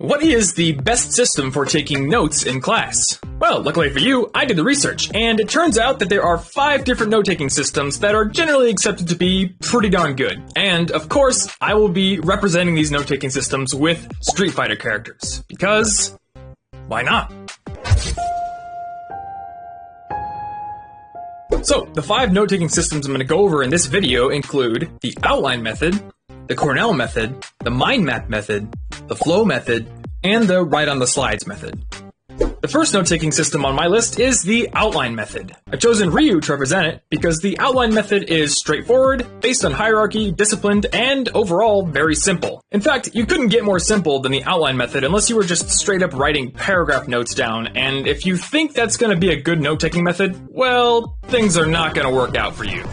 What is the best system for taking notes in class? Well, luckily for you, I did the research, and it turns out that there are 5 different note-taking systems that are generally accepted to be pretty darn good. And, of course, I will be representing these note-taking systems with Street Fighter characters. Because, why not? So, the 5 note-taking systems I'm going to go over in this video include the outline method, the Cornell method, the mind map method, the flow method, and the write on the slides method. The first note-taking system on my list is the outline method. I've chosen Ryu to represent it because the outline method is straightforward, based on hierarchy, disciplined, and overall very simple. In fact, you couldn't get more simple than the outline method unless you were just straight up writing paragraph notes down, and if you think that's going to be a good note-taking method, well, things are not going to work out for you.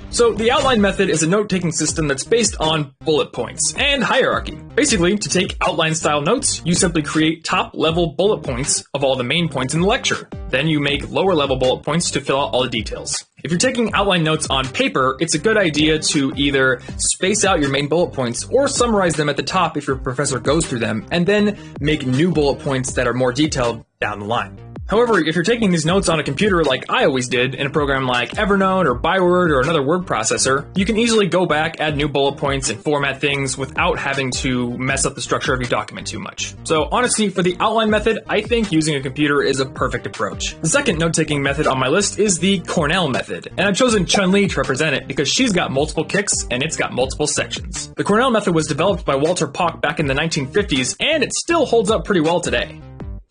So the outline method is a note-taking system that's based on bullet points and hierarchy. Basically, to take outline-style notes, you simply create top-level bullet points of all the main points in the lecture. Then you make lower-level bullet points to fill out all the details. If you're taking outline notes on paper, it's a good idea to either space out your main bullet points or summarize them at the top if your professor goes through them, and then make new bullet points that are more detailed down the line. However, if you're taking these notes on a computer like I always did in a program like Evernote or Byword or another word processor, you can easily go back, add new bullet points, and format things without having to mess up the structure of your document too much. So honestly, for the outline method, I think using a computer is a perfect approach. The second note-taking method on my list is the Cornell method, and I've chosen Chun-Li to represent it because she's got multiple kicks and it's got multiple sections. The Cornell method was developed by Walter Pock back in the 1950s, and it still holds up pretty well today.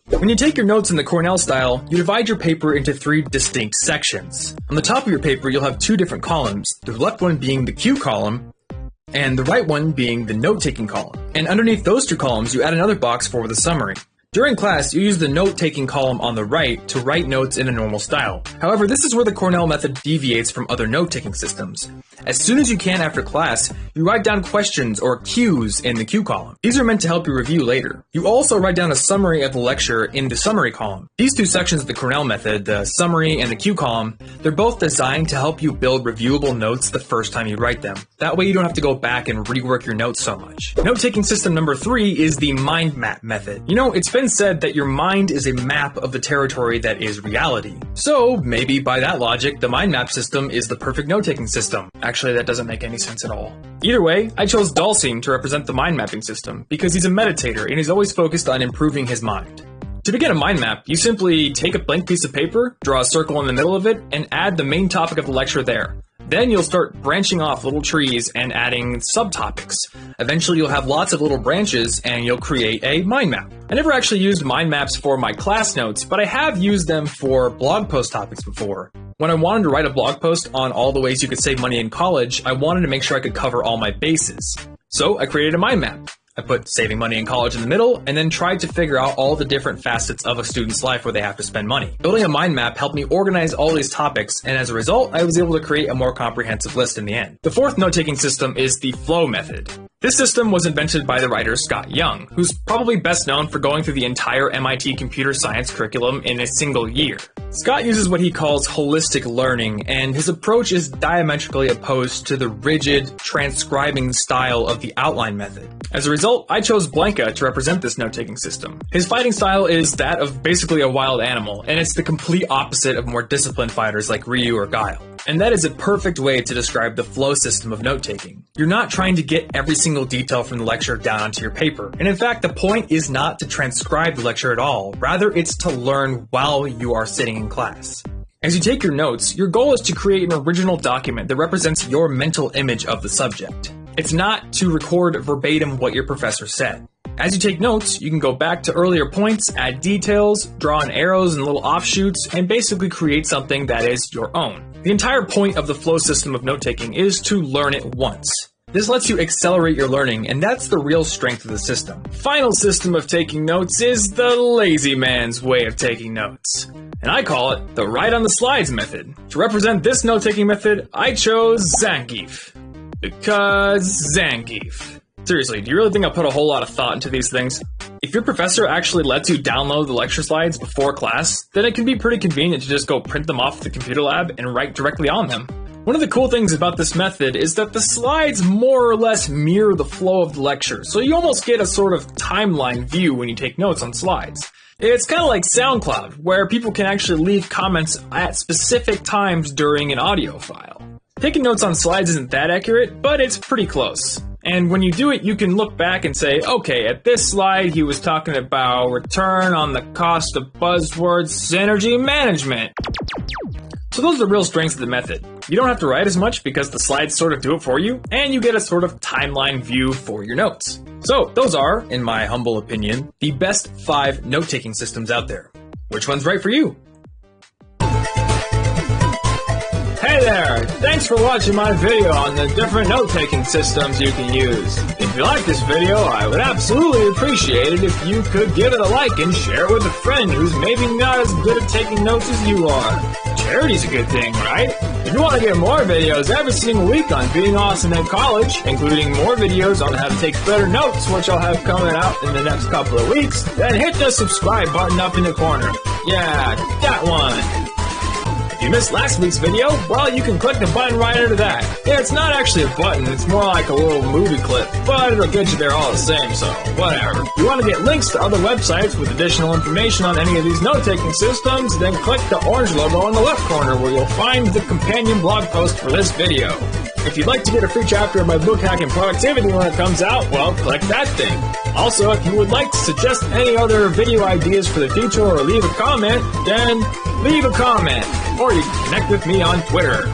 When you take your notes in the Cornell style, you divide your paper into 3 distinct sections. On the top of your paper, you'll have 2 different columns, the left one being the cue column, and the right one being the note-taking column. And underneath those 2 columns, you add another box for the summary. During class, you use the note-taking column on the right to write notes in a normal style. However, this is where the Cornell method deviates from other note-taking systems. As soon as you can after class, you write down questions or cues in the cue column. These are meant to help you review later. You also write down a summary of the lecture in the summary column. These 2 sections of the Cornell method, the summary and the cue column, they're both designed to help you build reviewable notes the first time you write them. That way you don't have to go back and rework your notes so much. Note-taking system number 3 is the mind map method. You know, it's been said that your mind is a map of the territory that is reality. So maybe by that logic, the mind map system is the perfect note-taking system. Actually, that doesn't make any sense at all. Either way, I chose Dalsim to represent the mind mapping system because he's a meditator and he's always focused on improving his mind. To begin a mind map, you simply take a blank piece of paper, draw a circle in the middle of it, and add the main topic of the lecture there. Then you'll start branching off little trees and adding subtopics. Eventually you'll have lots of little branches and you'll create a mind map. I never actually used mind maps for my class notes, but I have used them for blog post topics before. When I wanted to write a blog post on all the ways you could save money in college, I wanted to make sure I could cover all my bases. So I created a mind map. I put saving money in college in the middle, and then tried to figure out all the different facets of a student's life where they have to spend money. Building a mind map helped me organize all these topics, and as a result, I was able to create a more comprehensive list in the end. The fourth note-taking system is the flow method. This system was invented by the writer Scott Young, who's probably best known for going through the entire MIT computer science curriculum in a single year. Scott uses what he calls holistic learning, and his approach is diametrically opposed to the rigid, transcribing style of the outline method. As a result, I chose Blanca to represent this note-taking system. His fighting style is that of basically a wild animal, and it's the complete opposite of more disciplined fighters like Ryu or Guile. And that is a perfect way to describe the flow system of note-taking. You're not trying to get every single detail from the lecture down onto your paper. And in fact, the point is not to transcribe the lecture at all. Rather, it's to learn while you are sitting in class. As you take your notes, your goal is to create an original document that represents your mental image of the subject. It's not to record verbatim what your professor said. As you take notes, you can go back to earlier points, add details, draw in arrows and little offshoots, and basically create something that is your own. The entire point of the flow system of note-taking is to learn it once. This lets you accelerate your learning, and that's the real strength of the system. Final system of taking notes is the lazy man's way of taking notes. And I call it the write on the slides method. To represent this note-taking method, I chose Zangief. Because Zangief. Seriously, do you really think I put a whole lot of thought into these things? If your professor actually lets you download the lecture slides before class, then it can be pretty convenient to just go print them off the computer lab and write directly on them. One of the cool things about this method is that the slides more or less mirror the flow of the lecture, so you almost get a sort of timeline view when you take notes on slides. It's kind of like SoundCloud, where people can actually leave comments at specific times during an audio file. Taking notes on slides isn't that accurate, but it's pretty close. And when you do it, you can look back and say, okay, at this slide, he was talking about return on the cost of buzzwords, synergy management. So those are the real strengths of the method. You don't have to write as much because the slides sort of do it for you, and you get a sort of timeline view for your notes. So those are, in my humble opinion, the best 5 note-taking systems out there. Which one's right for you? Hey there! Thanks for watching my video on the different note-taking systems you can use. If you like this video, I would absolutely appreciate it if you could give it a like and share it with a friend who's maybe not as good at taking notes as you are. Charity's a good thing, right? If you want to get more videos every single week on being awesome at college, including more videos on how to take better notes, which I'll have coming out in the next couple of weeks, then hit the subscribe button up in the corner. Yeah, that one. If you missed last week's video, well, you can click the button right under that. Yeah, it's not actually a button, it's more like a little movie clip, but it'll get you there all the same, so whatever. If you want to get links to other websites with additional information on any of these note-taking systems, then click the orange logo in the left corner where you'll find the companion blog post for this video. If you'd like to get a free chapter of my book Hacking Productivity when it comes out, well, click that thing. Also, if you would like to suggest any other video ideas for the future or leave a comment, then leave a comment. Or you can connect with me on Twitter.